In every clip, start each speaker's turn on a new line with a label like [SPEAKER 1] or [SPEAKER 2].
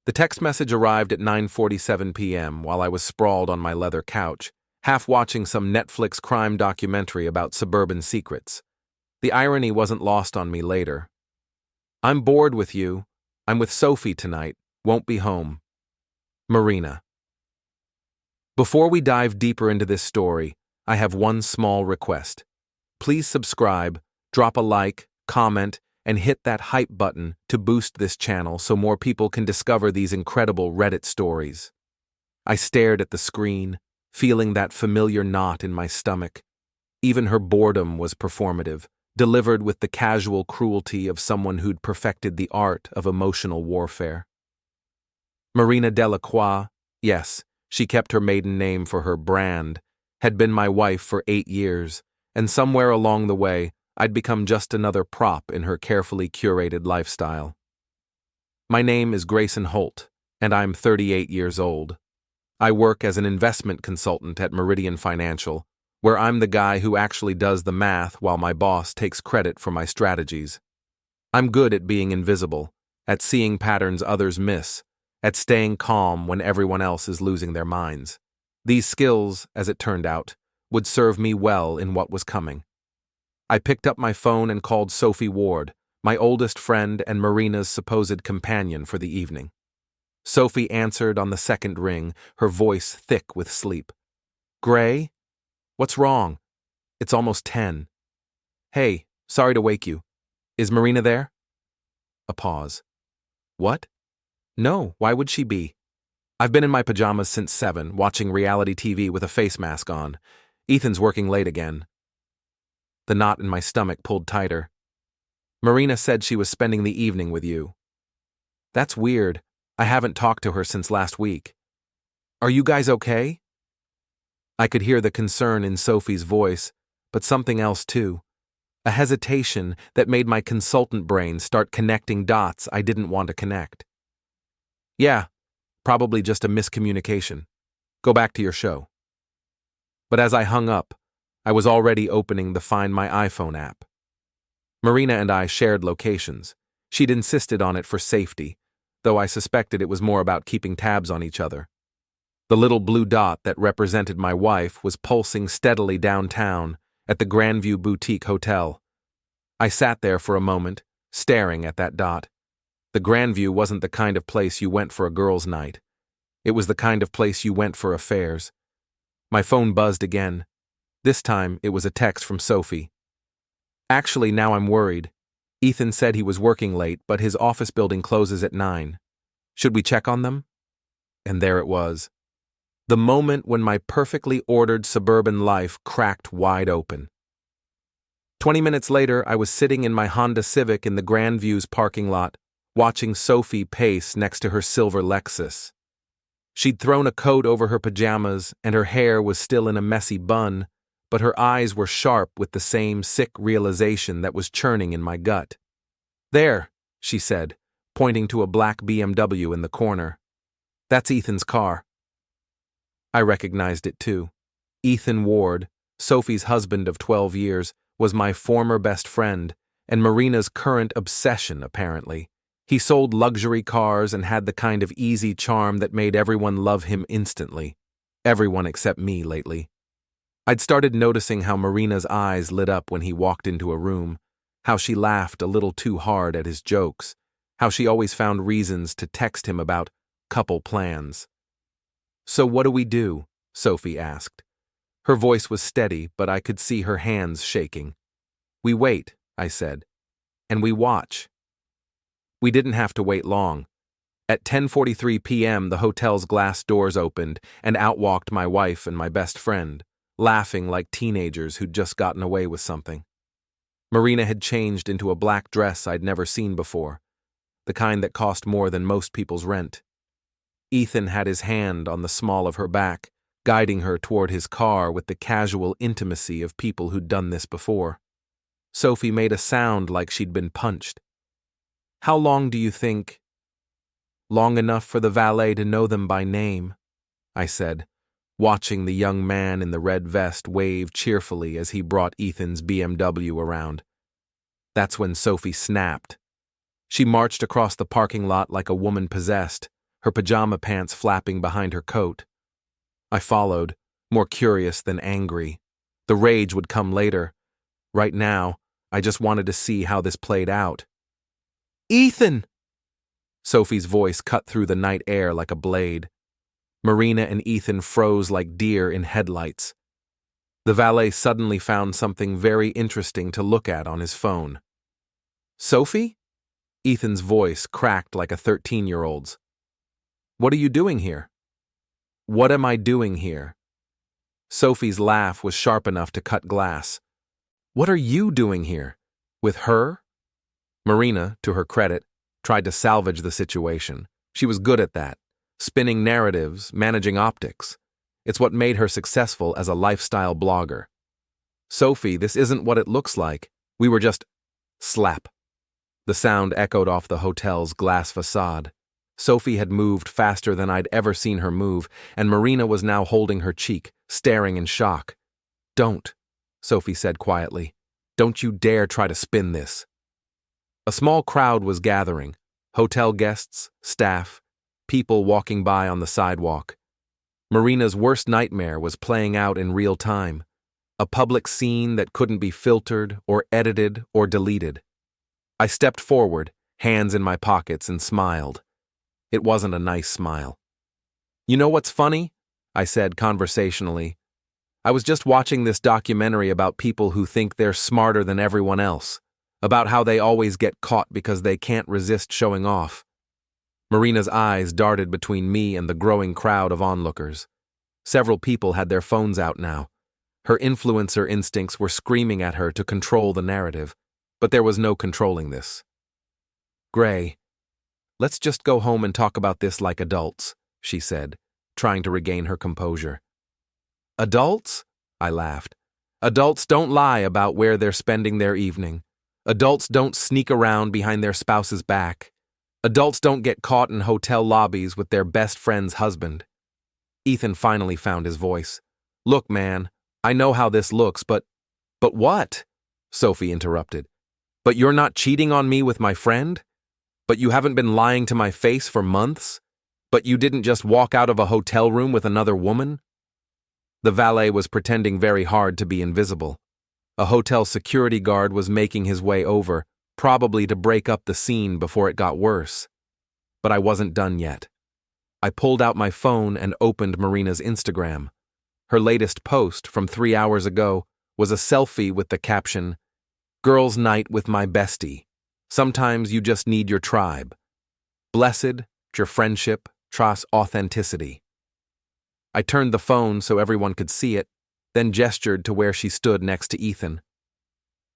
[SPEAKER 1] The text message arrived at 9:47 p.m. while I was sprawled on my leather couch, half watching some Netflix crime documentary about suburban secrets. The irony wasn't lost on me later. I'm bored with you. I'm with Sophie tonight. Won't be home. Marina. Before we dive deeper into this story, I have one small request. Please subscribe, drop a like, comment, and hit that hype button to boost this channel so more people can discover these incredible Reddit stories. I stared at the screen, feeling that familiar knot in my stomach. Even her boredom was performative, delivered with the casual cruelty of someone who'd perfected the art of emotional warfare. Marina Delacroix, yes, she kept her maiden name for her brand, had been my wife for 8 years, and somewhere along the way, I'd become just another prop in her carefully curated lifestyle. My name is Grayson Holt, and I'm 38 years old. I work as an investment consultant at Meridian Financial, where I'm the guy who actually does the math while my boss takes credit for my strategies. I'm good at being invisible, at seeing patterns others miss, at staying calm when everyone else is losing their minds. These skills, as it turned out, would serve me well in what was coming. I picked up my phone and called Sophie Ward, my oldest friend and Marina's supposed companion for the evening. Sophie answered on the second ring, her voice thick with sleep. "Gray? What's wrong? It's almost 10. Hey, sorry to wake you. Is Marina there?" A pause. "What? No, why would she be? I've been in my pajamas since 7, watching reality TV with a face mask on. Ethan's working late again." The knot in my stomach pulled tighter. "Marina said she was spending the evening with you." "That's weird. I haven't talked to her since last week. Are you guys okay?" I could hear the concern in Sophie's voice, but something else too. A hesitation that made my consultant brain start connecting dots I didn't want to connect. "Yeah, probably just a miscommunication. Go back to your show." But as I hung up, I was already opening the Find My iPhone app. Marina and I shared locations. She'd insisted on it for safety, though I suspected it was more about keeping tabs on each other. The little blue dot that represented my wife was pulsing steadily downtown at the Grandview Boutique Hotel. I sat there for a moment, staring at that dot. The Grandview wasn't the kind of place you went for a girls' night. It was the kind of place you went for affairs. My phone buzzed again. This time, it was a text from Sophie. "Actually, now I'm worried. Ethan said he was working late, but his office building closes at 9. Should we check on them?" And there it was. The moment when my perfectly ordered suburban life cracked wide open. 20 minutes later, I was sitting in my Honda Civic in the Grandview's parking lot, watching Sophie pace next to her silver Lexus. She'd thrown a coat over her pajamas, and her hair was still in a messy bun, but her eyes were sharp with the same sick realization that was churning in my gut. "There," she said, pointing to a black BMW in the corner. "That's Ethan's car." I recognized it too. Ethan Ward, Sophie's husband of 12 years, was my former best friend, and Marina's current obsession, apparently. He sold luxury cars and had the kind of easy charm that made everyone love him instantly. Everyone except me lately. I'd started noticing how Marina's eyes lit up when he walked into a room, how she laughed a little too hard at his jokes, how she always found reasons to text him about couple plans. "So what do we do?" Sophie asked. Her voice was steady, but I could see her hands shaking. "We wait," I said, "and we watch." We didn't have to wait long. At 10:43 p.m., the hotel's glass doors opened, and out walked my wife and my best friend, laughing like teenagers who'd just gotten away with something. Marina had changed into a black dress I'd never seen before, the kind that cost more than most people's rent. Ethan had his hand on the small of her back, guiding her toward his car with the casual intimacy of people who'd done this before. Sophie made a sound like she'd been punched. "How long do you think?" "Long enough for the valet to know them by name," I said, watching the young man in the red vest wave cheerfully as he brought Ethan's BMW around. That's when Sophie snapped. She marched across the parking lot like a woman possessed, her pajama pants flapping behind her coat. I followed, more curious than angry. The rage would come later. Right now, I just wanted to see how this played out. "Ethan!" Sophie's voice cut through the night air like a blade. Marina and Ethan froze like deer in headlights. The valet suddenly found something very interesting to look at on his phone. "Sophie?" Ethan's voice cracked like a 13-year-old's. "What are you doing here?" "What am I doing here?" Sophie's laugh was sharp enough to cut glass. "What are you doing here? With her?" Marina, to her credit, tried to salvage the situation. She was good at that. Spinning narratives, managing optics. It's what made her successful as a lifestyle blogger. "Sophie, this isn't what it looks like. We were just..." Slap. The sound echoed off the hotel's glass facade. Sophie had moved faster than I'd ever seen her move, and Marina was now holding her cheek, staring in shock. "Don't," Sophie said quietly. "Don't you dare try to spin this." A small crowd was gathering. Hotel guests, staff, people walking by on the sidewalk. Marina's worst nightmare was playing out in real time. A public scene that couldn't be filtered or edited or deleted. I stepped forward, hands in my pockets, and smiled. It wasn't a nice smile. "You know what's funny?" I said conversationally. "I was just watching this documentary about people who think they're smarter than everyone else, about how they always get caught because they can't resist showing off." Marina's eyes darted between me and the growing crowd of onlookers. Several people had their phones out now. Her influencer instincts were screaming at her to control the narrative, but there was no controlling this. "Gray, let's just go home and talk about this like adults," she said, trying to regain her composure. "Adults?" I laughed. "Adults don't lie about where they're spending their evening. Adults don't sneak around behind their spouse's back. Adults don't get caught in hotel lobbies with their best friend's husband." Ethan finally found his voice. "Look, man, I know how this looks, but..." "But what?" Sophie interrupted. "But you're not cheating on me with my friend? But you haven't been lying to my face for months? But you didn't just walk out of a hotel room with another woman?" The valet was pretending very hard to be invisible. A hotel security guard was making his way over, probably to break up the scene before it got worse. But I wasn't done yet. I pulled out my phone and opened Marina's Instagram. Her latest post from 3 hours ago was a selfie with the caption, "Girls' night with my bestie. Sometimes you just need your tribe. Blessed, your friendship, trust authenticity." I turned the phone so everyone could see it, then gestured to where she stood next to Ethan.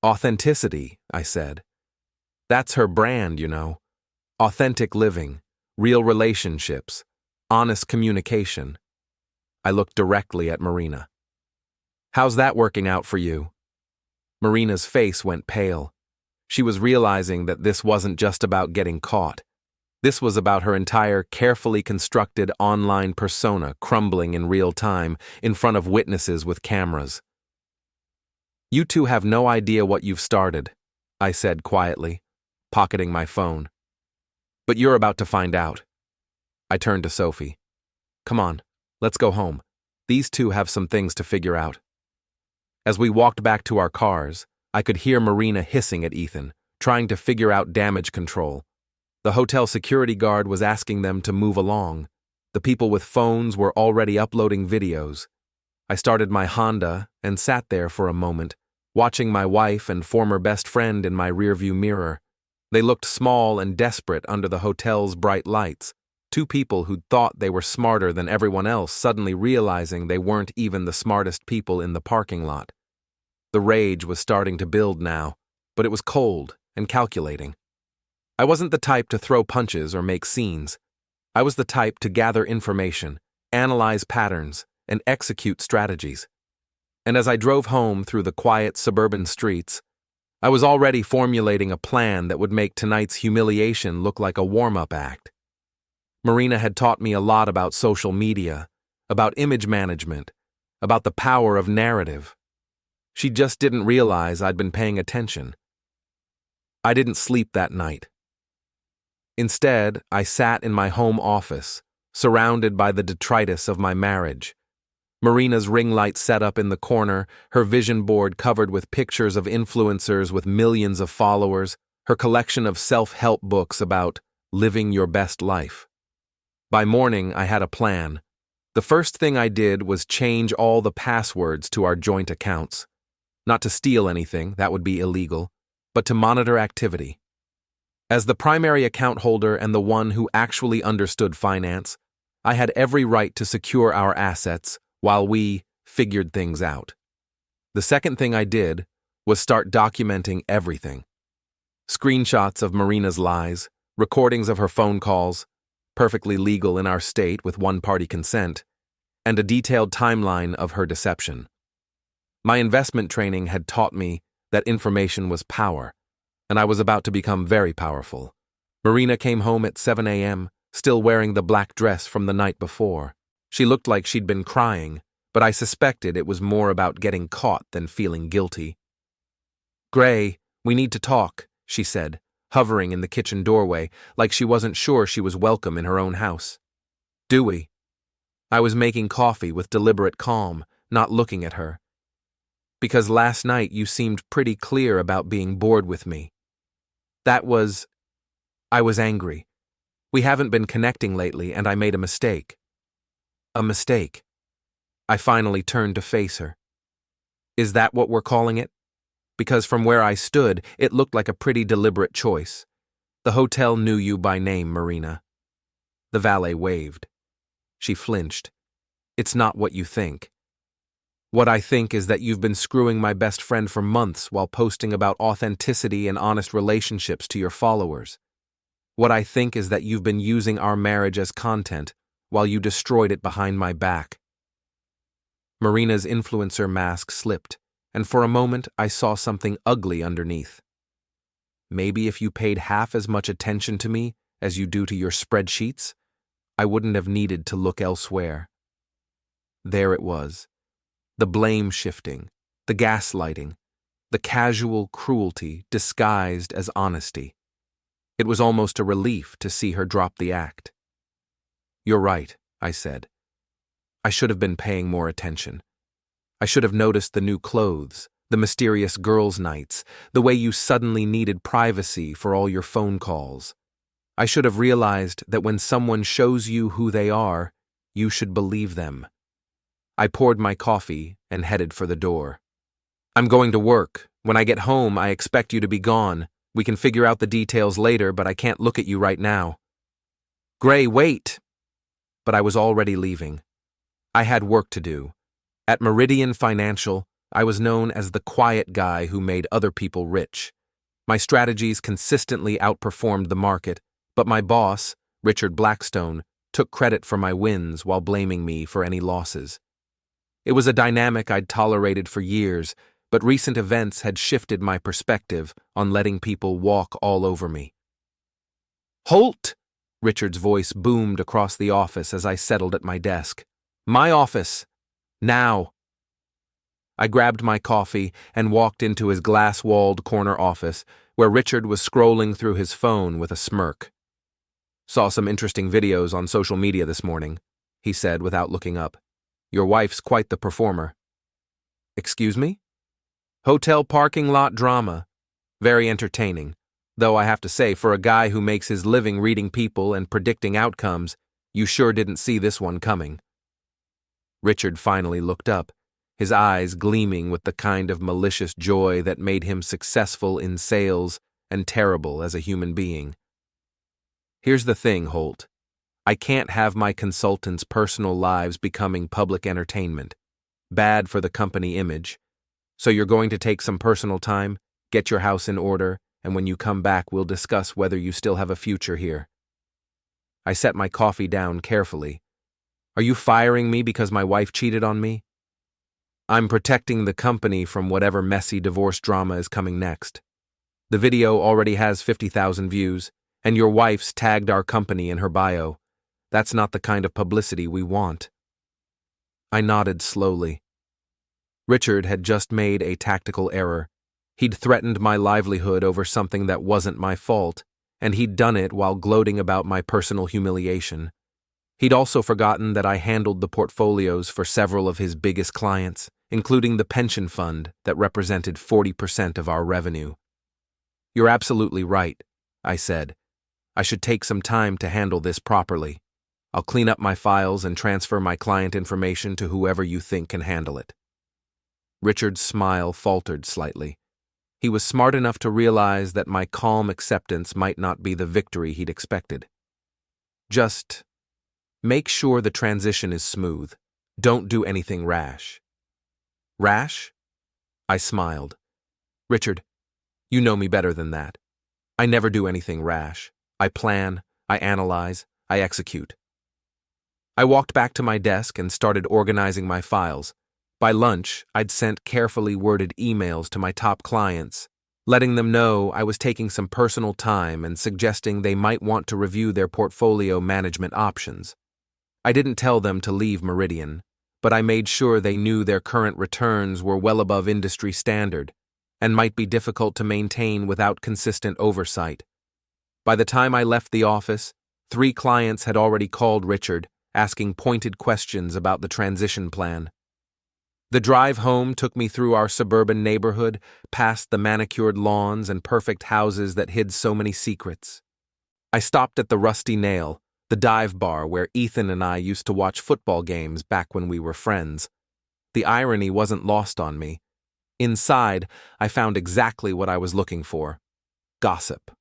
[SPEAKER 1] "Authenticity," I said. "That's her brand, you know. Authentic living, real relationships, honest communication." I looked directly at Marina. "How's that working out for you?" Marina's face went pale. She was realizing that this wasn't just about getting caught. This was about her entire carefully constructed online persona crumbling in real time in front of witnesses with cameras. "You two have no idea what you've started," I said quietly, pocketing my phone. "But you're about to find out." I turned to Sophie. "Come on, let's go home. These two have some things to figure out." As we walked back to our cars, I could hear Marina hissing at Ethan, trying to figure out damage control. The hotel security guard was asking them to move along. The people with phones were already uploading videos. I started my Honda and sat there for a moment, watching my wife and former best friend in my rearview mirror. They looked small and desperate under the hotel's bright lights. Two people who'd thought they were smarter than everyone else suddenly realizing they weren't even the smartest people in the parking lot. The rage was starting to build now, but it was cold and calculating. I wasn't the type to throw punches or make scenes. I was the type to gather information, analyze patterns, and execute strategies. And as I drove home through the quiet suburban streets, I was already formulating a plan that would make tonight's humiliation look like a warm-up act. Marina had taught me a lot about social media, about image management, about the power of narrative. She just didn't realize I'd been paying attention. I didn't sleep that night. Instead, I sat in my home office, surrounded by the detritus of my marriage. Marina's ring light set up in the corner, her vision board covered with pictures of influencers with millions of followers, her collection of self-help books about living your best life. By morning, I had a plan. The first thing I did was change all the passwords to our joint accounts. Not to steal anything, that would be illegal, but to monitor activity. As the primary account holder and the one who actually understood finance, I had every right to secure our assets while we figured things out. The second thing I did was start documenting everything. Screenshots of Marina's lies, recordings of her phone calls, perfectly legal in our state with one-party consent, and a detailed timeline of her deception. My investment training had taught me that information was power, and I was about to become very powerful. Marina came home at 7 a.m., still wearing the black dress from the night before. She looked like she'd been crying, but I suspected it was more about getting caught than feeling guilty. "Gray, we need to talk," she said, hovering in the kitchen doorway like she wasn't sure she was welcome in her own house. "Do we?" I was making coffee with deliberate calm, not looking at her. "Because last night you seemed pretty clear about being bored with me." I was angry. We haven't been connecting lately, and I made a mistake. A mistake. I finally turned to face her. "Is that what we're calling it?" Because from where I stood, it looked like a pretty deliberate choice. "The hotel knew you by name, Marina." The valet waved. She flinched. "It's not what you think. What I think is that you've been screwing my best friend for months while posting about authenticity and honest relationships to your followers. What I think is that you've been using our marriage as content while you destroyed it behind my back." Marina's influencer mask slipped, and for a moment I saw something ugly underneath. "Maybe if you paid half as much attention to me as you do to your spreadsheets, I wouldn't have needed to look elsewhere." There it was. The blame shifting, the gaslighting, the casual cruelty disguised as honesty. It was almost a relief to see her drop the act. "You're right," I said. "I should have been paying more attention. I should have noticed the new clothes, the mysterious girls' nights, the way you suddenly needed privacy for all your phone calls. I should have realized that when someone shows you who they are, you should believe them." I poured my coffee and headed for the door. "I'm going to work. When I get home, I expect you to be gone. We can figure out the details later, but I can't look at you right now." "Gray, wait!" But I was already leaving. I had work to do. At Meridian Financial, I was known as the quiet guy who made other people rich. My strategies consistently outperformed the market, but my boss, Richard Blackstone, took credit for my wins while blaming me for any losses. It was a dynamic I'd tolerated for years, but recent events had shifted my perspective on letting people walk all over me. "Holt!" Richard's voice boomed across the office as I settled at my desk. "My office! Now!" I grabbed my coffee and walked into his glass-walled corner office, where Richard was scrolling through his phone with a smirk. "Saw some interesting videos on social media this morning," he said without looking up. "Your wife's quite the performer." "Excuse me?" "Hotel parking lot drama. Very entertaining. Though I have to say, for a guy who makes his living reading people and predicting outcomes, you sure didn't see this one coming." Richard finally looked up, his eyes gleaming with the kind of malicious joy that made him successful in sales and terrible as a human being. "Here's the thing, Holt. I can't have my consultants' personal lives becoming public entertainment. Bad for the company image. So you're going to take some personal time, get your house in order, and when you come back we'll discuss whether you still have a future here." I set my coffee down carefully. "Are you firing me because my wife cheated on me?" "I'm protecting the company from whatever messy divorce drama is coming next. The video already has 50,000 views, and your wife's tagged our company in her bio. That's not the kind of publicity we want." I nodded slowly. Richard had just made a tactical error. He'd threatened my livelihood over something that wasn't my fault, and he'd done it while gloating about my personal humiliation. He'd also forgotten that I handled the portfolios for several of his biggest clients, including the pension fund that represented 40% of our revenue. "You're absolutely right," I said. "I should take some time to handle this properly. I'll clean up my files and transfer my client information to whoever you think can handle it." Richard's smile faltered slightly. He was smart enough to realize that my calm acceptance might not be the victory he'd expected. "Just make sure the transition is smooth. Don't do anything rash." "Rash?" I smiled. "Richard, you know me better than that. I never do anything rash. I plan, I analyze, I execute." I walked back to my desk and started organizing my files. By lunch, I'd sent carefully worded emails to my top clients, letting them know I was taking some personal time and suggesting they might want to review their portfolio management options. I didn't tell them to leave Meridian, but I made sure they knew their current returns were well above industry standard and might be difficult to maintain without consistent oversight. By the time I left the office, 3 clients had already called Richard, asking pointed questions about the transition plan. The drive home took me through our suburban neighborhood, past the manicured lawns and perfect houses that hid so many secrets. I stopped at the Rusty Nail, the dive bar where Ethan and I used to watch football games back when we were friends. The irony wasn't lost on me. Inside, I found exactly what I was looking for: gossip.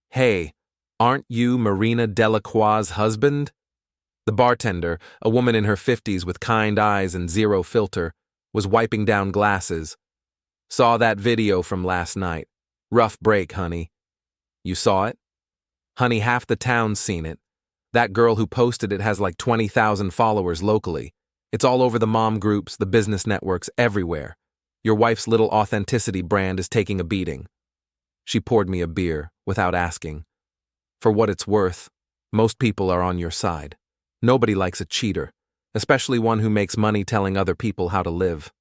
[SPEAKER 1] "Hey, aren't you Marina Delacroix's husband?" The bartender, a woman in her 50s with kind eyes and zero filter, was wiping down glasses. "Saw that video from last night. Rough break, honey." "You saw it?" "Honey, half the town's seen it. That girl who posted it has like 20,000 followers locally. It's all over the mom groups, the business networks, everywhere. Your wife's little authenticity brand is taking a beating." She poured me a beer, without asking. "For what it's worth, most people are on your side. Nobody likes a cheater, especially one who makes money telling other people how to live."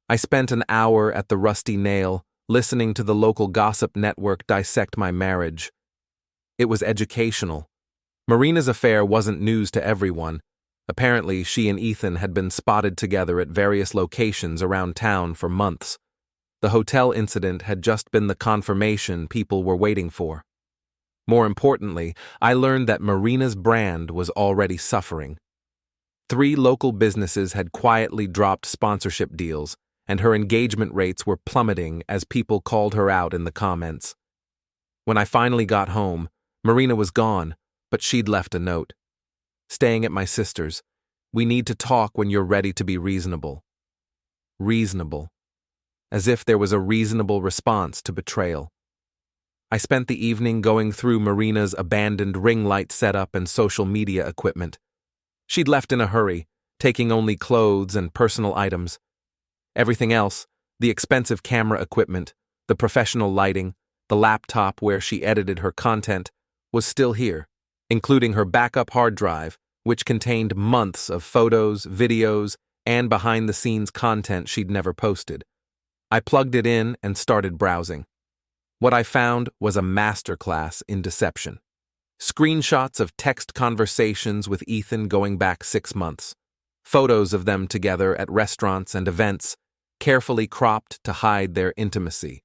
[SPEAKER 1] I spent an hour at the Rusty Nail, listening to the local gossip network dissect my marriage. It was educational. Marina's affair wasn't news to everyone. Apparently, she and Ethan had been spotted together at various locations around town for months. The hotel incident had just been the confirmation people were waiting for. More importantly, I learned that Marina's brand was already suffering. 3 local businesses had quietly dropped sponsorship deals, and her engagement rates were plummeting as people called her out in the comments. When I finally got home, Marina was gone, but she'd left a note. "Staying at my sister's. We need to talk when you're ready to be reasonable." Reasonable. As if there was a reasonable response to betrayal. I spent the evening going through Marina's abandoned ring light setup and social media equipment. She'd left in a hurry, taking only clothes and personal items. Everything else, the expensive camera equipment, the professional lighting, the laptop where she edited her content, was still here, including her backup hard drive, which contained months of photos, videos, and behind-the-scenes content she'd never posted. I plugged it in and started browsing. What I found was a masterclass in deception. Screenshots of text conversations with Ethan going back 6 months. Photos of them together at restaurants and events, carefully cropped to hide their intimacy.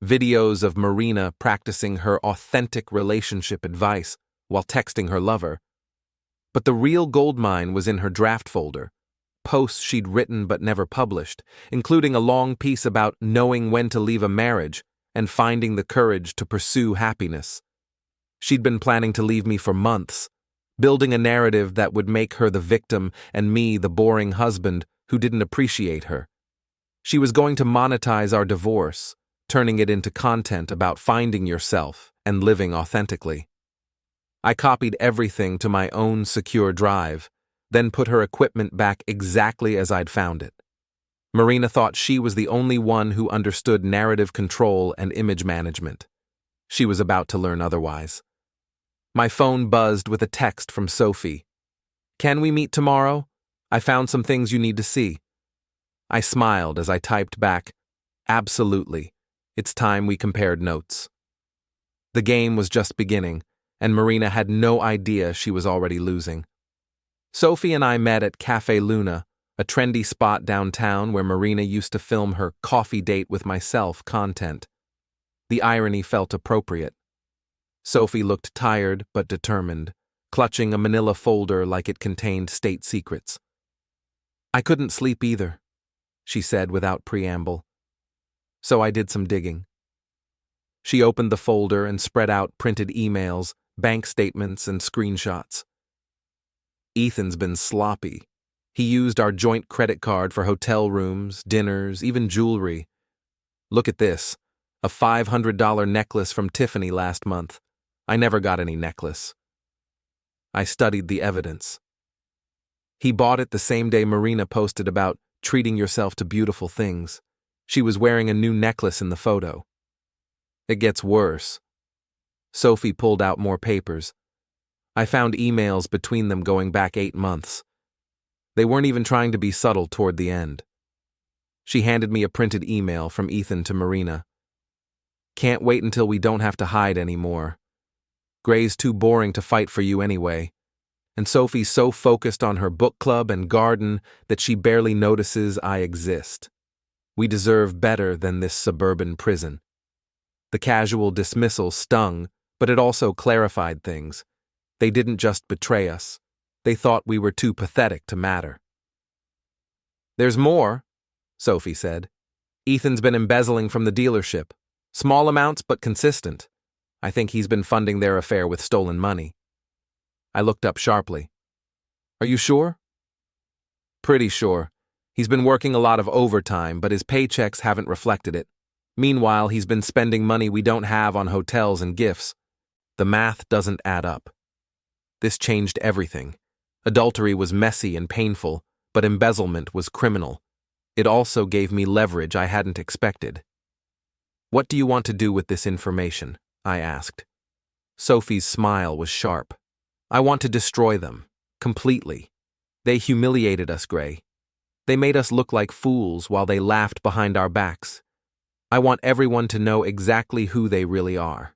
[SPEAKER 1] Videos of Marina practicing her authentic relationship advice while texting her lover. But the real goldmine was in her draft folder. Posts she'd written but never published, including a long piece about knowing when to leave a marriage and finding the courage to pursue happiness. She'd been planning to leave me for months, building a narrative that would make her the victim and me the boring husband who didn't appreciate her. She was going to monetize our divorce, turning it into content about finding yourself and living authentically. I copied everything to my own secure drive, then put her equipment back exactly as I'd found it. Marina thought she was the only one who understood narrative control and image management. She was about to learn otherwise. My phone buzzed with a text from Sophie. "Can we meet tomorrow? I found some things you need to see." I smiled as I typed back, "Absolutely. It's time we compared notes." The game was just beginning, and Marina had no idea she was already losing. Sophie and I met at Cafe Luna, a trendy spot downtown where Marina used to film her coffee date with myself content. The irony felt appropriate. Sophie looked tired but determined, clutching a manila folder like it contained state secrets. "I couldn't sleep either," she said without preamble. So I did some digging. She opened the folder and spread out printed emails, bank statements, and screenshots. "Ethan's been sloppy. He used our joint credit card for hotel rooms, dinners, even jewelry. Look at this, a $500 necklace from Tiffany last month. I never got any necklace." I studied the evidence. He bought it the same day Marina posted about treating yourself to beautiful things. She was wearing a new necklace in the photo. It gets worse. Sophie pulled out more papers. I found emails between them going back 8 months. They weren't even trying to be subtle toward the end. She handed me a printed email from Ethan to Marina. "Can't wait until we don't have to hide anymore. Gray's too boring to fight for you anyway. And Sophie's so focused on her book club and garden that she barely notices I exist. We deserve better than this suburban prison." The casual dismissal stung, but it also clarified things. They didn't just betray us. They thought we were too pathetic to matter. "There's more," Sophie said. "Ethan's been embezzling from the dealership. Small amounts but consistent. I think he's been funding their affair with stolen money." I looked up sharply. "Are you sure?" "Pretty sure. He's been working a lot of overtime, but his paychecks haven't reflected it. Meanwhile, he's been spending money we don't have on hotels and gifts. The math doesn't add up." This changed everything. Adultery was messy and painful, but embezzlement was criminal. It also gave me leverage I hadn't expected. "What do you want to do with this information?" I asked. Sophie's smile was sharp. "I want to destroy them. Completely. They humiliated us, Gray. They made us look like fools while they laughed behind our backs. I want everyone to know exactly who they really are."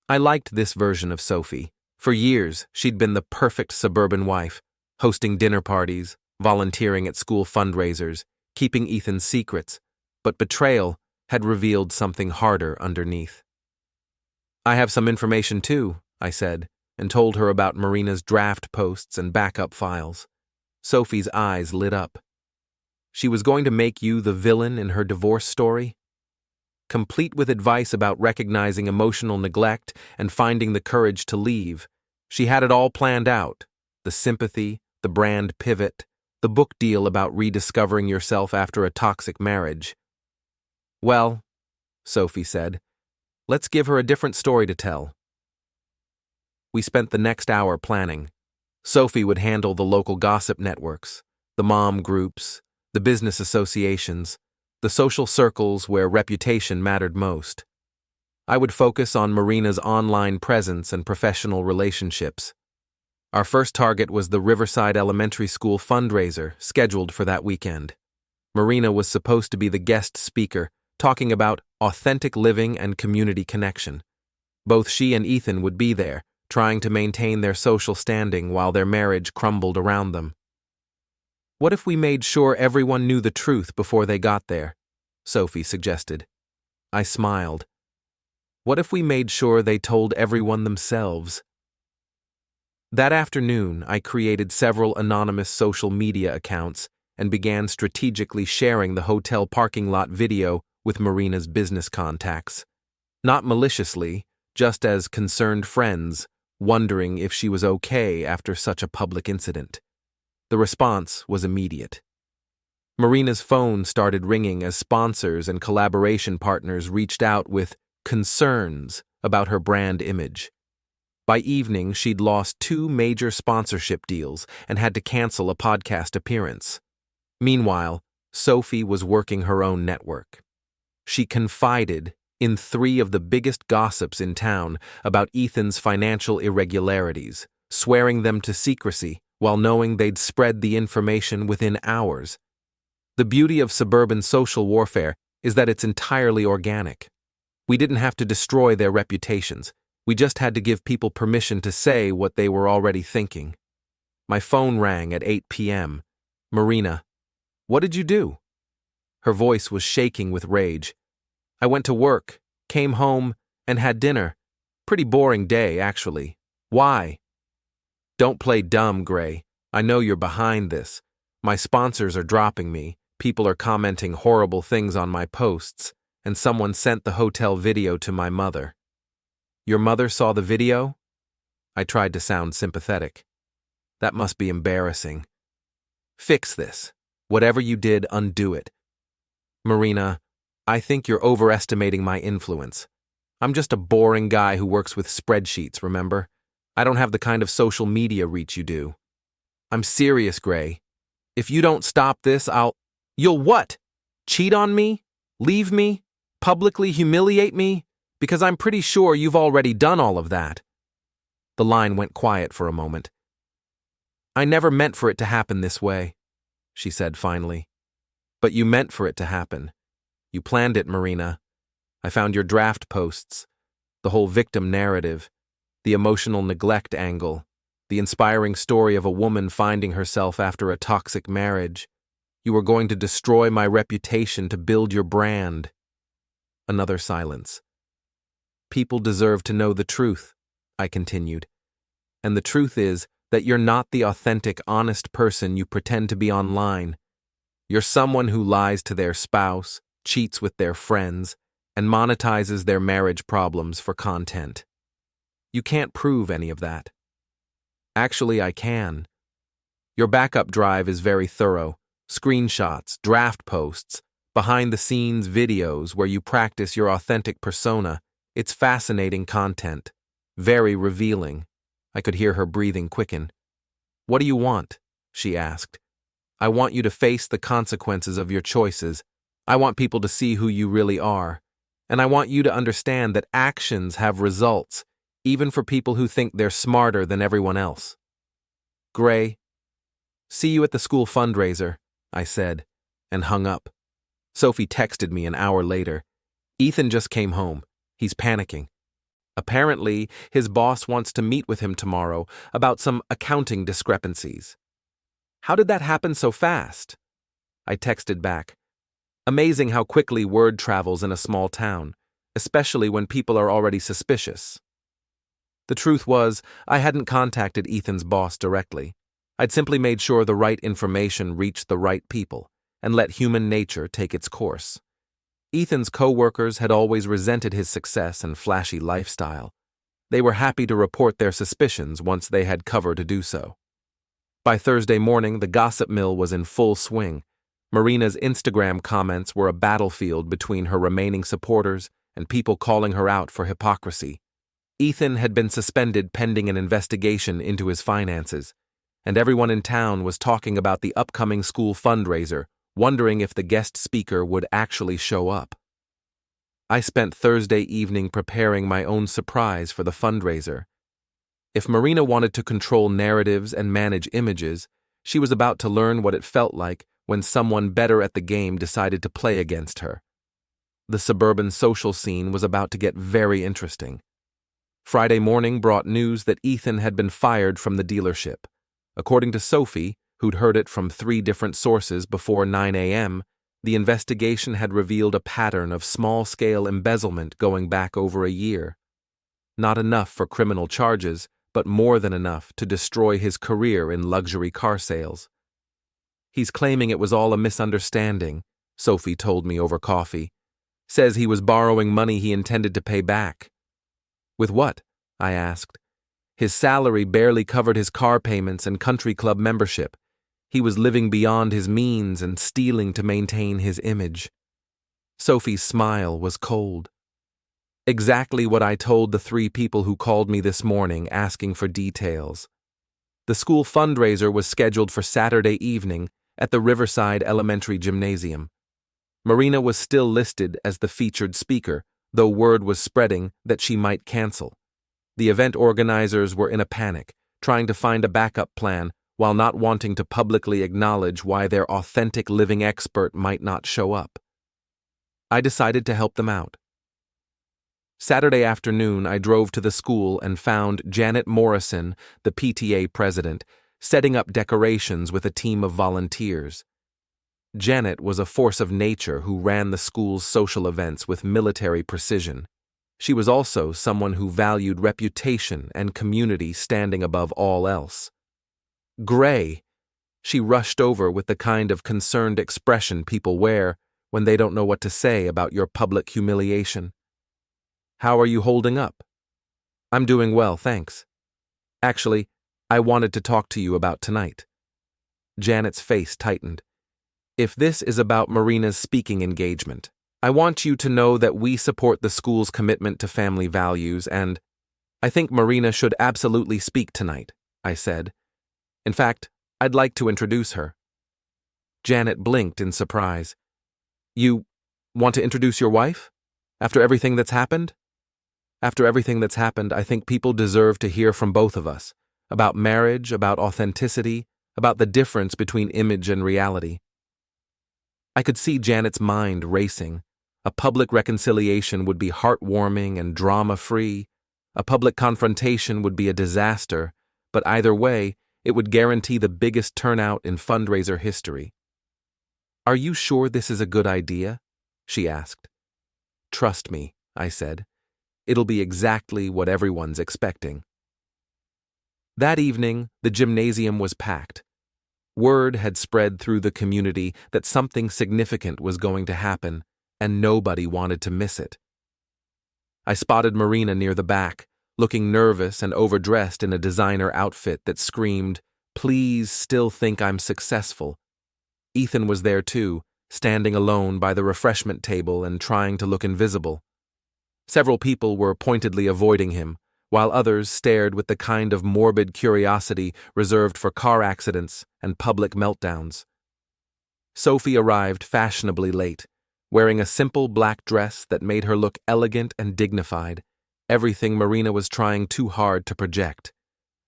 [SPEAKER 1] I liked this version of Sophie. For years, she'd been the perfect suburban wife, hosting dinner parties, volunteering at school fundraisers, keeping Ethan's secrets, but betrayal had revealed something harder underneath. "I have some information too," I said, and told her about Marina's draft posts and backup files. Sophie's eyes lit up. "She was going to make you the villain in her divorce story?" Complete with advice about recognizing emotional neglect and finding the courage to leave, she had it all planned out: the sympathy, the brand pivot, the book deal about rediscovering yourself after a toxic marriage. "Well," Sophie said, "let's give her a different story to tell." We spent the next hour planning. Sophie would handle the local gossip networks, the mom groups, the business associations, the social circles where reputation mattered most. I would focus on Marina's online presence and professional relationships. Our first target was the Riverside Elementary School fundraiser scheduled for that weekend. Marina was supposed to be the guest speaker, talking about authentic living and community connection. Both she and Ethan would be there, trying to maintain their social standing while their marriage crumbled around them. "What if we made sure everyone knew the truth before they got there?" Sophie suggested. I smiled. "What if we made sure they told everyone themselves?" That afternoon, I created several anonymous social media accounts and began strategically sharing the hotel parking lot video with Marina's business contacts. Not maliciously, just as concerned friends, wondering if she was okay after such a public incident. The response was immediate. Marina's phone started ringing as sponsors and collaboration partners reached out with concerns about her brand image. By evening, she'd lost 2 major sponsorship deals and had to cancel a podcast appearance. Meanwhile, Sophie was working her own network. She confided in 3 of the biggest gossips in town about Ethan's financial irregularities, swearing them to secrecy while knowing they'd spread the information within hours. The beauty of suburban social warfare is that it's entirely organic. We didn't have to destroy their reputations. We just had to give people permission to say what they were already thinking. My phone rang at 8 p.m. Marina, what did you do? Her voice was shaking with rage. I went to work, came home, and had dinner. Pretty boring day, actually. Why? Don't play dumb, Gray. I know you're behind this. My sponsors are dropping me, people are commenting horrible things on my posts, and someone sent the hotel video to my mother. Your mother saw the video? I tried to sound sympathetic. That must be embarrassing. Fix this. Whatever you did, undo it. Marina, I think you're overestimating my influence. I'm just a boring guy who works with spreadsheets, remember? I don't have the kind of social media reach you do. I'm serious, Gray. If you don't stop this, You'll what? Cheat on me? Leave me? Publicly humiliate me? Because I'm pretty sure you've already done all of that. The line went quiet for a moment. I never meant for it to happen this way, she said finally. But you meant for it to happen. You planned it, Marina. I found your draft posts, the whole victim narrative, the emotional neglect angle, the inspiring story of a woman finding herself after a toxic marriage. You were going to destroy my reputation to build your brand. Another silence. People deserve to know the truth, I continued. And the truth is that you're not the authentic, honest person you pretend to be online. You're someone who lies to their spouse, cheats with their friends, and monetizes their marriage problems for content. You can't prove any of that. Actually, I can. Your backup drive is very thorough. Screenshots, draft posts, behind-the-scenes videos where you practice your authentic persona. It's fascinating content. Very revealing. I could hear her breathing quicken. What do you want? She asked. I want you to face the consequences of your choices. I want people to see who you really are. And I want you to understand that actions have results, even for people who think they're smarter than everyone else. Gray, see you at the school fundraiser, I said, and hung up. Sophie texted me an hour later. Ethan just came home. He's panicking. Apparently, his boss wants to meet with him tomorrow about some accounting discrepancies. How did that happen so fast? I texted back. Amazing how quickly word travels in a small town, especially when people are already suspicious. The truth was, I hadn't contacted Ethan's boss directly. I'd simply made sure the right information reached the right people and let human nature take its course. Ethan's co-workers had always resented his success and flashy lifestyle. They were happy to report their suspicions once they had cover to do so. By Thursday morning, the gossip mill was in full swing. Marina's Instagram comments were a battlefield between her remaining supporters and people calling her out for hypocrisy. Ethan had been suspended pending an investigation into his finances, and everyone in town was talking about the upcoming school fundraiser, wondering if the guest speaker would actually show up. I spent Thursday evening preparing my own surprise for the fundraiser. If Marina wanted to control narratives and manage images, she was about to learn what it felt like when someone better at the game decided to play against her. The suburban social scene was about to get very interesting. Friday morning brought news that Ethan had been fired from the dealership. According to Sophie, who'd heard it from 3 different sources before 9 a.m., the investigation had revealed a pattern of small-scale embezzlement going back over a year. Not enough for criminal charges, but more than enough to destroy his career in luxury car sales. He's claiming it was all a misunderstanding, Sophie told me over coffee. Says he was borrowing money he intended to pay back. With what? I asked. His salary barely covered his car payments and country club membership. He was living beyond his means and stealing to maintain his image. Sophie's smile was cold. Exactly what I told the 3 people who called me this morning asking for details. The school fundraiser was scheduled for Saturday evening at the Riverside Elementary Gymnasium. Marina was still listed as the featured speaker, though word was spreading that she might cancel. The event organizers were in a panic, trying to find a backup plan while not wanting to publicly acknowledge why their authentic living expert might not show up. I decided to help them out. Saturday afternoon, I drove to the school and found Janet Morrison, the PTA president, setting up decorations with a team of volunteers. Janet was a force of nature who ran the school's social events with military precision. She was also someone who valued reputation and community standing above all else. Gray, she rushed over with the kind of concerned expression people wear when they don't know what to say about your public humiliation. How are you holding up? I'm doing well, thanks. Actually, I wanted to talk to you about tonight. Janet's face tightened. If this is about Marina's speaking engagement, I want you to know that we support the school's commitment to family values, and I think Marina should absolutely speak tonight, I said. In fact, I'd like to introduce her. Janet blinked in surprise. You want to introduce your wife? After everything that's happened? After everything that's happened, I think people deserve to hear from both of us, about marriage, about authenticity, about the difference between image and reality. I could see Janet's mind racing. A public reconciliation would be heartwarming and drama-free. A public confrontation would be a disaster, but either way, it would guarantee the biggest turnout in fundraiser history. Are you sure this is a good idea? She asked. Trust me, I said. It'll be exactly what everyone's expecting. That evening, the gymnasium was packed. Word had spread through the community that something significant was going to happen, and nobody wanted to miss it. I spotted Marina near the back, looking nervous and overdressed in a designer outfit that screamed, "Please still think I'm successful." Ethan was there too, standing alone by the refreshment table and trying to look invisible. Several people were pointedly avoiding him, while others stared with the kind of morbid curiosity reserved for car accidents and public meltdowns. Sophie arrived fashionably late, wearing a simple black dress that made her look elegant and dignified, everything Marina was trying too hard to project.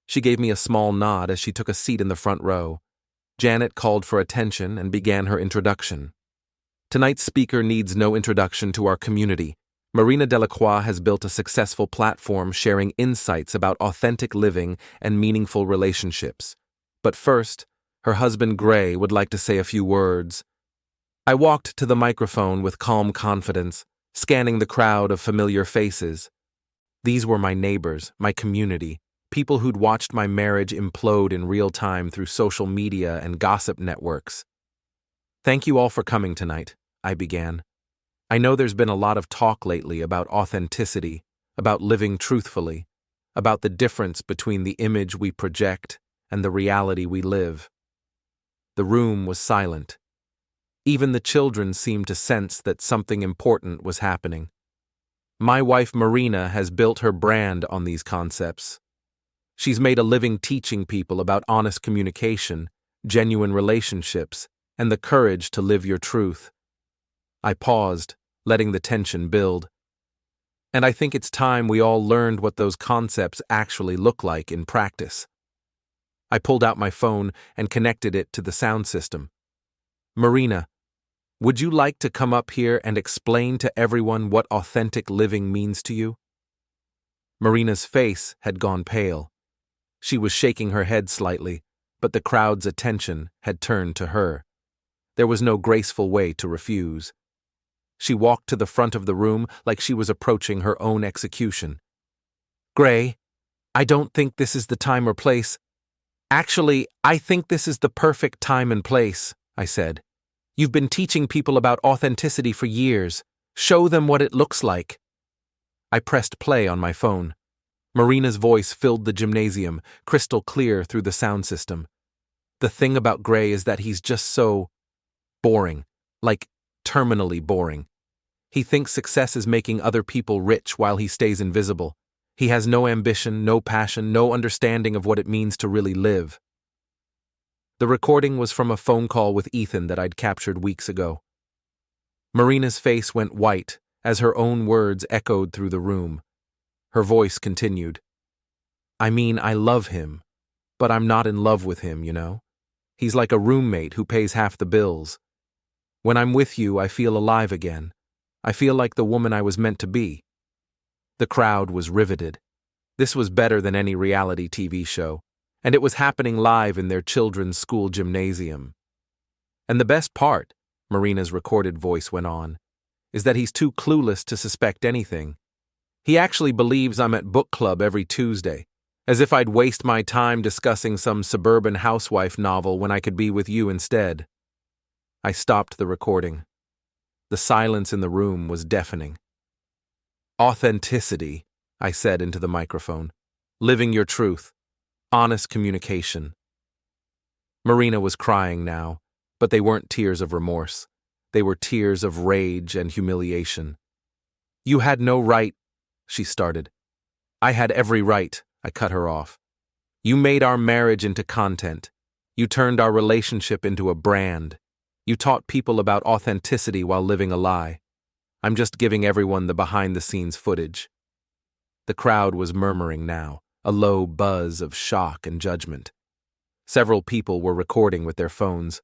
[SPEAKER 1] She gave me a small nod as she took a seat in the front row. Janet called for attention and began her introduction. Tonight's speaker needs no introduction to our community. Marina Delacroix has built a successful platform sharing insights about authentic living and meaningful relationships. But first, her husband Gray would like to say a few words. I walked to the microphone with calm confidence, scanning the crowd of familiar faces. These were my neighbors, my community, people who'd watched my marriage implode in real time through social media and gossip networks. Thank you all for coming tonight, I began. I know there's been a lot of talk lately about authenticity, about living truthfully, about the difference between the image we project and the reality we live. The room was silent. Even the children seemed to sense that something important was happening. My wife Marina has built her brand on these concepts. She's made a living teaching people about honest communication, genuine relationships, and the courage to live your truth. I paused, letting the tension build. And I think it's time we all learned what those concepts actually look like in practice. I pulled out my phone and connected it to the sound system. Marina, would you like to come up here and explain to everyone what authentic living means to you? Marina's face had gone pale. She was shaking her head slightly, but the crowd's attention had turned to her. There was no graceful way to refuse. She walked to the front of the room like she was approaching her own execution. Gray, I don't think this is the time or place. Actually, I think this is the perfect time and place, I said. You've been teaching people about authenticity for years. Show them what it looks like. I pressed play on my phone. Marina's voice filled the gymnasium, crystal clear through the sound system. The thing about Gray is that he's just so boring, like terminally boring. He thinks success is making other people rich while he stays invisible. He has no ambition, no passion, no understanding of what it means to really live. The recording was from a phone call with Ethan that I'd captured weeks ago. Marina's face went white as her own words echoed through the room. Her voice continued. I mean, I love him, but I'm not in love with him, you know? He's like a roommate who pays half the bills. When I'm with you, I feel alive again. I feel like the woman I was meant to be. The crowd was riveted. This was better than any reality TV show, and it was happening live in their children's school gymnasium. And the best part, Marina's recorded voice went on, is that he's too clueless to suspect anything. He actually believes I'm at book club every Tuesday, as if I'd waste my time discussing some suburban housewife novel when I could be with you instead. I stopped the recording. The silence in the room was deafening. Authenticity, I said into the microphone. Living your truth. Honest communication. Marina was crying now, but they weren't tears of remorse. They were tears of rage and humiliation. You had no right, she started. I had every right, I cut her off. You made our marriage into content. You turned our relationship into a brand. You taught people about authenticity while living a lie. I'm just giving everyone the behind-the-scenes footage. The crowd was murmuring now, a low buzz of shock and judgment. Several people were recording with their phones.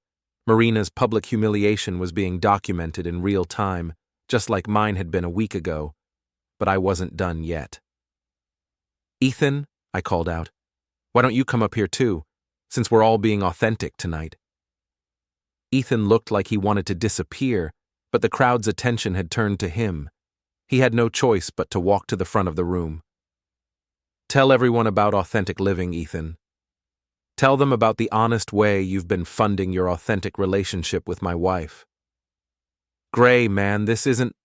[SPEAKER 1] Marina's public humiliation was being documented in real time, just like mine had been a week ago, but I wasn't done yet. Ethan, I called out, why don't you come up here too, since we're all being authentic tonight? Ethan looked like he wanted to disappear, but the crowd's attention had turned to him. He had no choice but to walk to the front of the room. Tell everyone about authentic living, Ethan. Tell them about the honest way you've been funding your authentic relationship with my wife. Gray, man, this isn't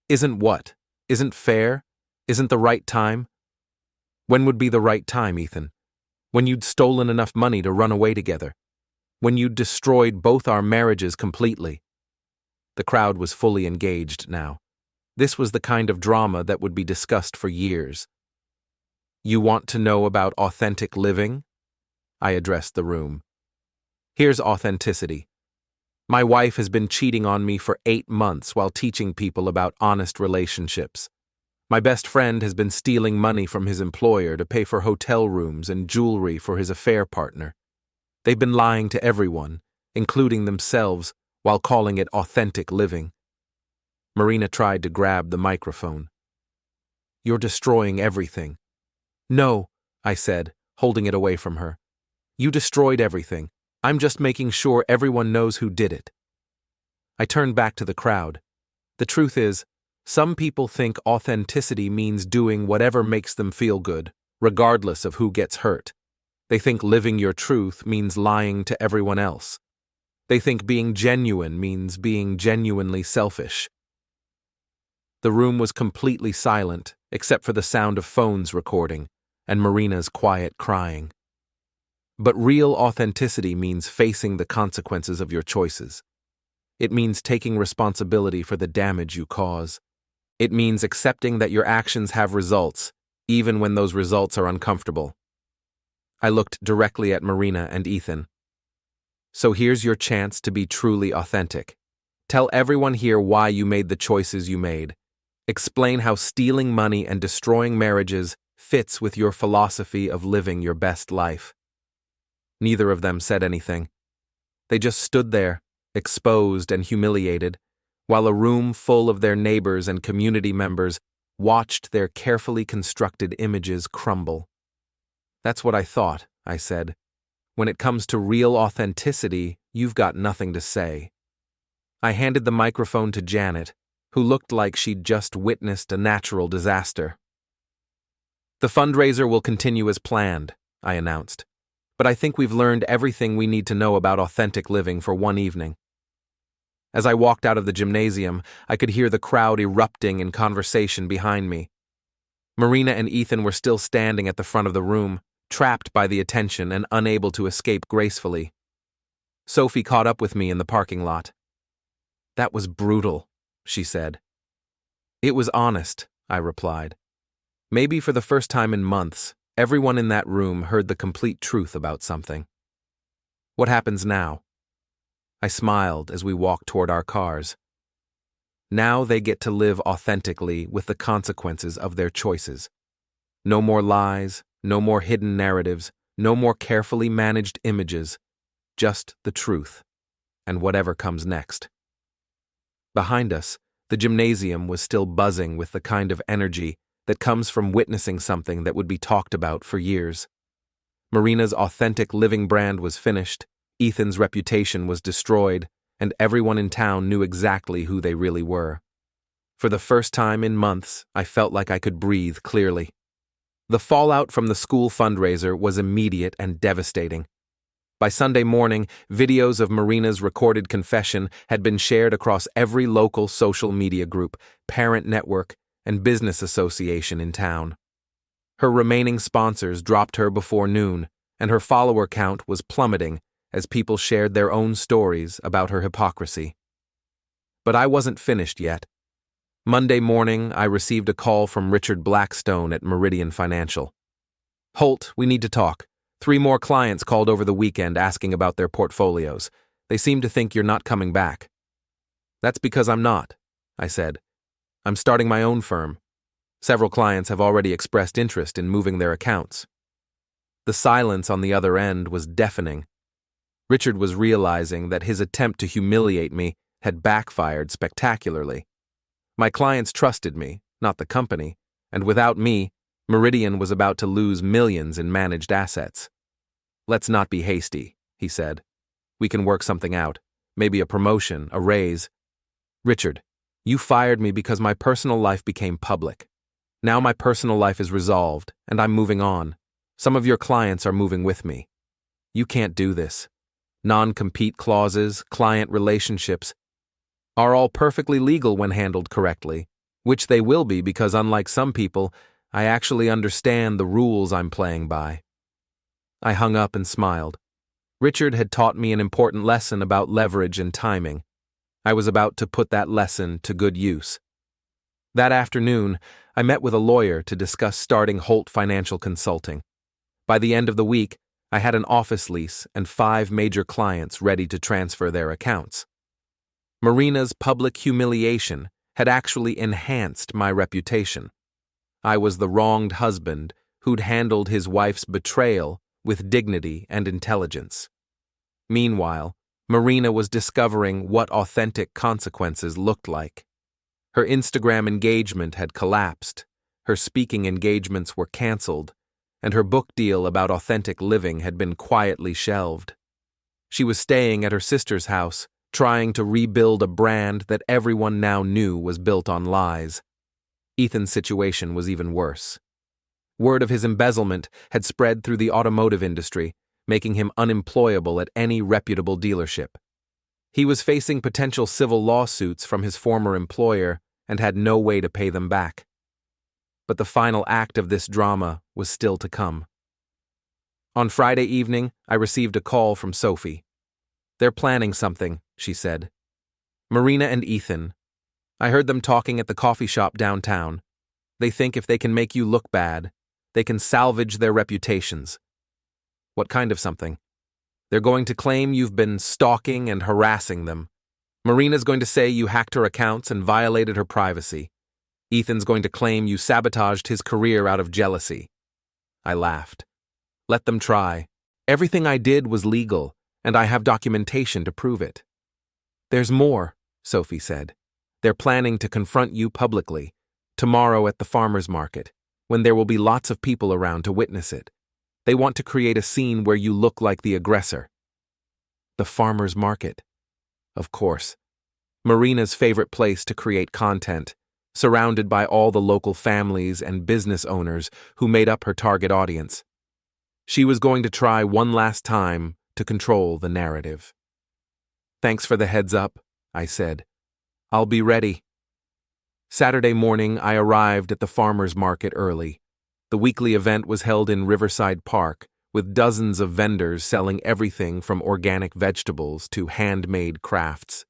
[SPEAKER 1] what? Isn't fair? Isn't the right time? When would be the right time, Ethan? When you'd stolen enough money to run away together? When you'd destroyed both our marriages completely? The crowd was fully engaged now. This was the kind of drama that would be discussed for years. You want to know about authentic living? I addressed the room. Here's authenticity. My wife has been cheating on me for 8 months while teaching people about honest relationships. My best friend has been stealing money from his employer to pay for hotel rooms and jewelry for his affair partner. They've been lying to everyone, including themselves, while calling it authentic living. Marina tried to grab the microphone. You're destroying everything. No, I said, holding it away from her. You destroyed everything. I'm just making sure everyone knows who did it. I turned back to the crowd. The truth is, some people think authenticity means doing whatever makes them feel good, regardless of who gets hurt. They think living your truth means lying to everyone else. They think being genuine means being genuinely selfish. The room was completely silent, except for the sound of phones recording and Marina's quiet crying. But real authenticity means facing the consequences of your choices. It means taking responsibility for the damage you cause. It means accepting that your actions have results, even when those results are uncomfortable. I looked directly at Marina and Ethan. So here's your chance to be truly authentic. Tell everyone here why you made the choices you made. Explain how stealing money and destroying marriages fits with your philosophy of living your best life. Neither of them said anything. They just stood there, exposed and humiliated, while a room full of their neighbors and community members watched their carefully constructed images crumble. That's what I thought, I said. When it comes to real authenticity, you've got nothing to say. I handed the microphone to Janet, who looked like she'd just witnessed a natural disaster. The fundraiser will continue as planned, I announced. But I think we've learned everything we need to know about authentic living for one evening. As I walked out of the gymnasium, I could hear the crowd erupting in conversation behind me. Marina and Ethan were still standing at the front of the room, trapped by the attention and unable to escape gracefully. Sophie caught up with me in the parking lot. That was brutal, she said. It was honest, I replied. Maybe for the first time in months, everyone in that room heard the complete truth about something. What happens now? I smiled as we walked toward our cars. Now they get to live authentically with the consequences of their choices. No more lies, no more hidden narratives, no more carefully managed images, just the truth, and whatever comes next. Behind us, the gymnasium was still buzzing with the kind of energy that comes from witnessing something that would be talked about for years. Marina's authentic living brand was finished, Ethan's reputation was destroyed, and everyone in town knew exactly who they really were. For the first time in months, I felt like I could breathe clearly. The fallout from the school fundraiser was immediate and devastating. By Sunday morning, videos of Marina's recorded confession had been shared across every local social media group, parent network, and business association in town. Her remaining sponsors dropped her before noon, and her follower count was plummeting as people shared their own stories about her hypocrisy. But I wasn't finished yet. Monday morning, I received a call from Richard Blackstone at Meridian Financial. "Holt, we need to talk. 3 more clients called over the weekend asking about their portfolios. They seem to think you're not coming back." "That's because I'm not," I said. "I'm starting my own firm. Several clients have already expressed interest in moving their accounts." The silence on the other end was deafening. Richard was realizing that his attempt to humiliate me had backfired spectacularly. My clients trusted me, not the company, and without me, Meridian was about to lose millions in managed assets. "Let's not be hasty," he said. "We can work something out, maybe a promotion, a raise." "Richard, you fired me because my personal life became public. Now my personal life is resolved, and I'm moving on. Some of your clients are moving with me. You can't do this. Non-compete clauses, client relationships, are all perfectly legal when handled correctly, which they will be because, unlike some people, I actually understand the rules I'm playing by." I hung up and smiled. Richard had taught me an important lesson about leverage and timing. I was about to put that lesson to good use. That afternoon, I met with a lawyer to discuss starting Holt Financial Consulting. By the end of the week, I had an office lease and 5 major clients ready to transfer their accounts. Marina's public humiliation had actually enhanced my reputation. I was the wronged husband who'd handled his wife's betrayal with dignity and intelligence. Meanwhile, Marina was discovering what authentic consequences looked like. Her Instagram engagement had collapsed, her speaking engagements were canceled, and her book deal about authentic living had been quietly shelved. She was staying at her sister's house, trying to rebuild a brand that everyone now knew was built on lies. Ethan's situation was even worse. Word of his embezzlement had spread through the automotive industry, making him unemployable at any reputable dealership. He was facing potential civil lawsuits from his former employer and had no way to pay them back. But the final act of this drama was still to come. On Friday evening, I received a call from Sophie. "They're planning something," she said. "Marina and Ethan. I heard them talking at the coffee shop downtown. They think if they can make you look bad, they can salvage their reputations." "What kind of something?" "They're going to claim you've been stalking and harassing them. Marina's going to say you hacked her accounts and violated her privacy. Ethan's going to claim you sabotaged his career out of jealousy." I laughed. "Let them try. Everything I did was legal, and I have documentation to prove it." "There's more," Sophie said. "They're planning to confront you publicly, tomorrow at the farmer's market, when there will be lots of people around to witness it. They want to create a scene where you look like the aggressor." The farmer's market. Of course. Marina's favorite place to create content, surrounded by all the local families and business owners who made up her target audience. She was going to try one last time to control the narrative. "Thanks for the heads up," I said. "I'll be ready." Saturday morning, I arrived at the farmer's market early. The weekly event was held in Riverside Park, with dozens of vendors selling everything from organic vegetables to handmade crafts.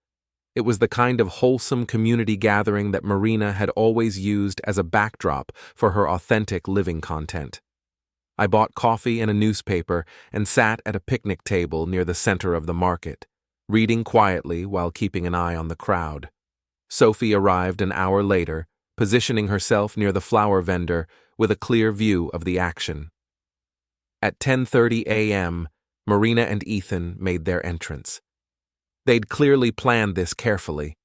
[SPEAKER 1] It was the kind of wholesome community gathering that Marina had always used as a backdrop for her authentic living content. I bought coffee and a newspaper and sat at a picnic table near the center of the market, reading quietly while keeping an eye on the crowd. Sophie arrived an hour later, positioning herself near the flower vendor with a clear view of the action. At 10:30 a.m., Marina and Ethan made their entrance. They'd clearly planned this carefully.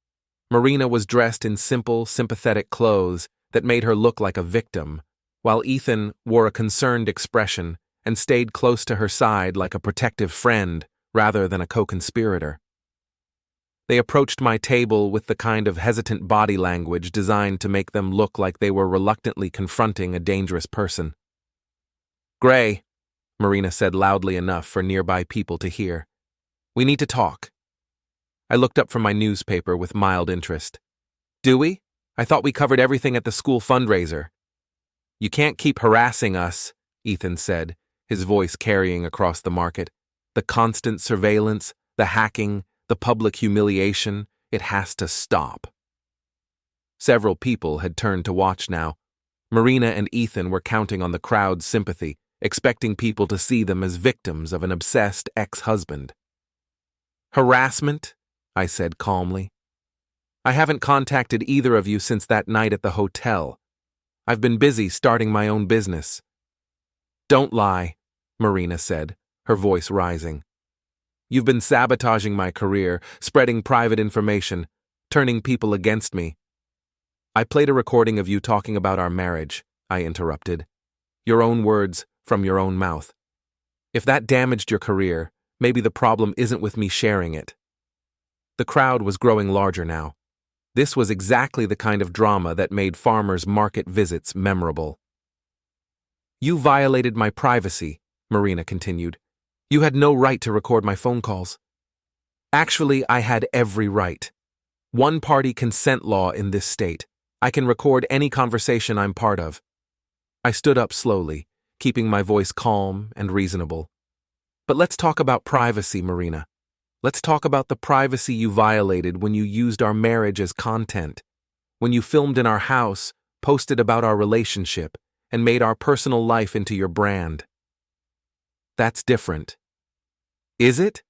[SPEAKER 1] Marina was dressed in simple, sympathetic clothes, that made her look like a victim, while Ethan wore a concerned expression and stayed close to her side like a protective friend rather than a co-conspirator. They approached my table with the kind of hesitant body language designed to make them look like they were reluctantly confronting a dangerous person. "Gray," Marina said loudly enough for nearby people to hear. "We need to talk." I looked up from my newspaper with mild interest. "Do we? I thought we covered everything at the school fundraiser." "You can't keep harassing us," Ethan said, his voice carrying across the market. "The constant surveillance, the hacking, the public humiliation, it has to stop." Several people had turned to watch now. Marina and Ethan were counting on the crowd's sympathy, expecting people to see them as victims of an obsessed ex-husband. "Harassment?" I said calmly. "I haven't contacted either of you since that night at the hotel. I've been busy starting my own business." "Don't lie," Marina said, her voice rising. "You've been sabotaging my career, spreading private information, turning people against me." "I played a recording of you talking about our marriage," I interrupted. "Your own words from your own mouth. If that damaged your career, maybe the problem isn't with me sharing it." The crowd was growing larger now. This was exactly the kind of drama that made farmers' market visits memorable. "You violated my privacy," Marina continued. "You had no right to record my phone calls." "Actually, I had every right. One-party consent law in this state. I can record any conversation I'm part of." I stood up slowly, keeping my voice calm and reasonable. "But let's talk about privacy, Marina. Let's talk about the privacy you violated when you used our marriage as content, when you filmed in our house, posted about our relationship, and made our personal life into your brand." "That's different." "Is it?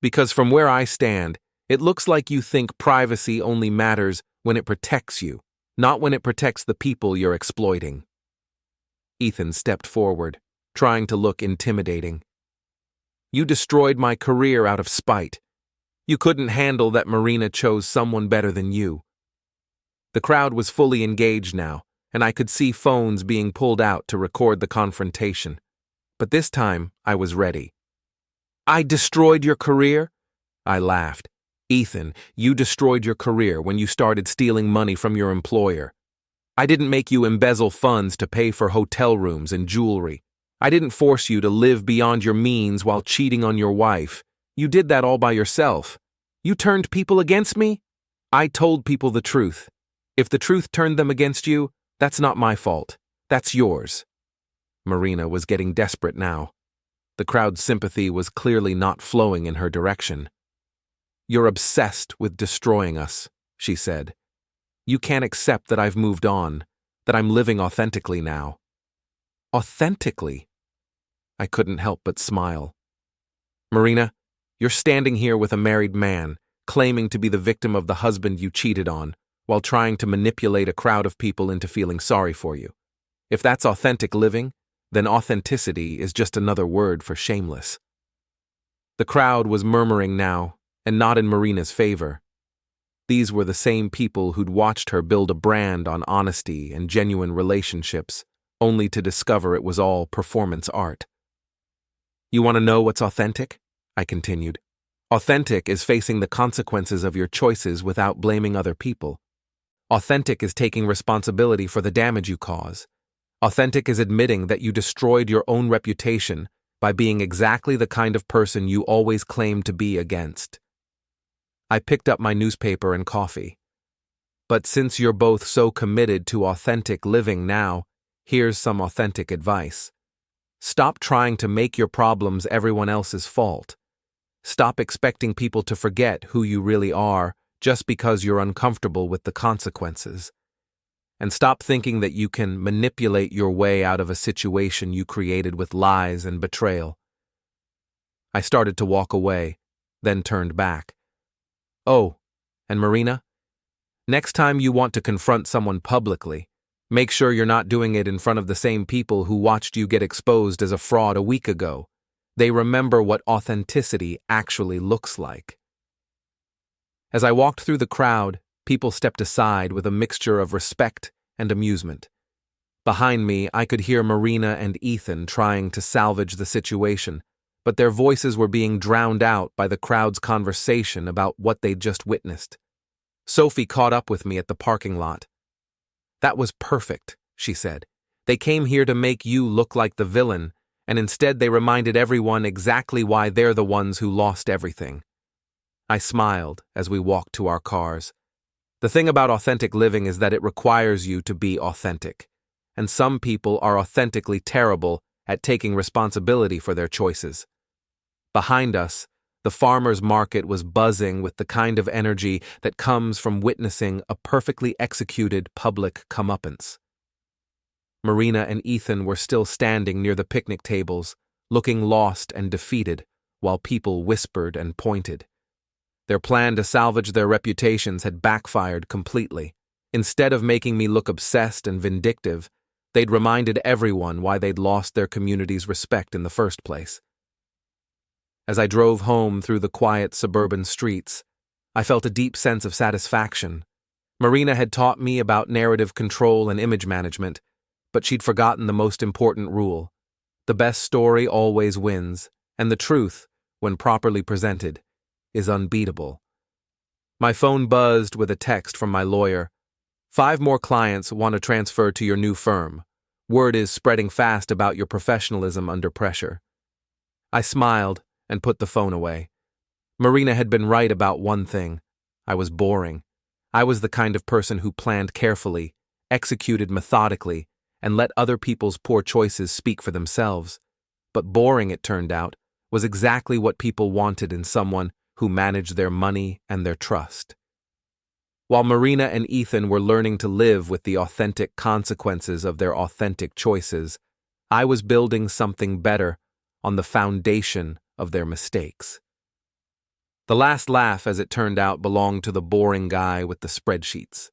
[SPEAKER 1] Because from where I stand, it looks like you think privacy only matters when it protects you, not when it protects the people you're exploiting." Ethan stepped forward, trying to look intimidating. "You destroyed my career out of spite. You couldn't handle that Marina chose someone better than you." The crowd was fully engaged now, and I could see phones being pulled out to record the confrontation. But this time, I was ready. "I destroyed your career?" I laughed. "Ethan, you destroyed your career when you started stealing money from your employer. I didn't make you embezzle funds to pay for hotel rooms and jewelry. I didn't force you to live beyond your means while cheating on your wife. You did that all by yourself. You turned people against me? I told people the truth. If the truth turned them against you, that's not my fault. That's yours." Marina was getting desperate now. The crowd's sympathy was clearly not flowing in her direction. "You're obsessed with destroying us," she said. "You can't accept that I've moved on, that I'm living authentically now." "Authentically?" I couldn't help but smile. "Marina, you're standing here with a married man, claiming to be the victim of the husband you cheated on, while trying to manipulate a crowd of people into feeling sorry for you. If that's authentic living, then authenticity is just another word for shameless." The crowd was murmuring now, and not in Marina's favor. These were the same people who'd watched her build a brand on honesty and genuine relationships, only to discover it was all performance art. "You want to know what's authentic?" I continued. "Authentic is facing the consequences of your choices without blaming other people. Authentic is taking responsibility for the damage you cause. Authentic is admitting that you destroyed your own reputation by being exactly the kind of person you always claimed to be against." I picked up my newspaper and coffee. "But since you're both so committed to authentic living now, here's some authentic advice. Stop trying to make your problems everyone else's fault. Stop expecting people to forget who you really are just because you're uncomfortable with the consequences. And stop thinking that you can manipulate your way out of a situation you created with lies and betrayal." I started to walk away, then turned back. "Oh, and Marina, next time you want to confront someone publicly, make sure you're not doing it in front of the same people who watched you get exposed as a fraud a week ago. They remember what authenticity actually looks like." As I walked through the crowd, people stepped aside with a mixture of respect and amusement. Behind me, I could hear Marina and Ethan trying to salvage the situation, but their voices were being drowned out by the crowd's conversation about what they'd just witnessed. Sophie caught up with me at the parking lot. "That was perfect," she said. "They came here to make you look like the villain, and instead they reminded everyone exactly why they're the ones who lost everything." I smiled as we walked to our cars. The thing about authentic living is that it requires you to be authentic, and some people are authentically terrible at taking responsibility for their choices. Behind us, the farmers' market was buzzing with the kind of energy that comes from witnessing a perfectly executed public comeuppance. Marina and Ethan were still standing near the picnic tables, looking lost and defeated, while people whispered and pointed. Their plan to salvage their reputations had backfired completely. Instead of making me look obsessed and vindictive, they'd reminded everyone why they'd lost their community's respect in the first place. As I drove home through the quiet suburban streets, I felt a deep sense of satisfaction. Marina had taught me about narrative control and image management, but she'd forgotten the most important rule. The best story always wins, and the truth, when properly presented, is unbeatable. My phone buzzed with a text from my lawyer. 5 more clients want to transfer to your new firm. Word is spreading fast about your professionalism under pressure. I smiled and put the phone away. Marina had been right about one thing. I was boring. I was the kind of person who planned carefully, executed methodically, and let other people's poor choices speak for themselves. But boring, it turned out, was exactly what people wanted in someone who managed their money and their trust. While Marina and Ethan were learning to live with the authentic consequences of their authentic choices, I was building something better on the foundation of their mistakes. The last laugh, as it turned out, belonged to the boring guy with the spreadsheets.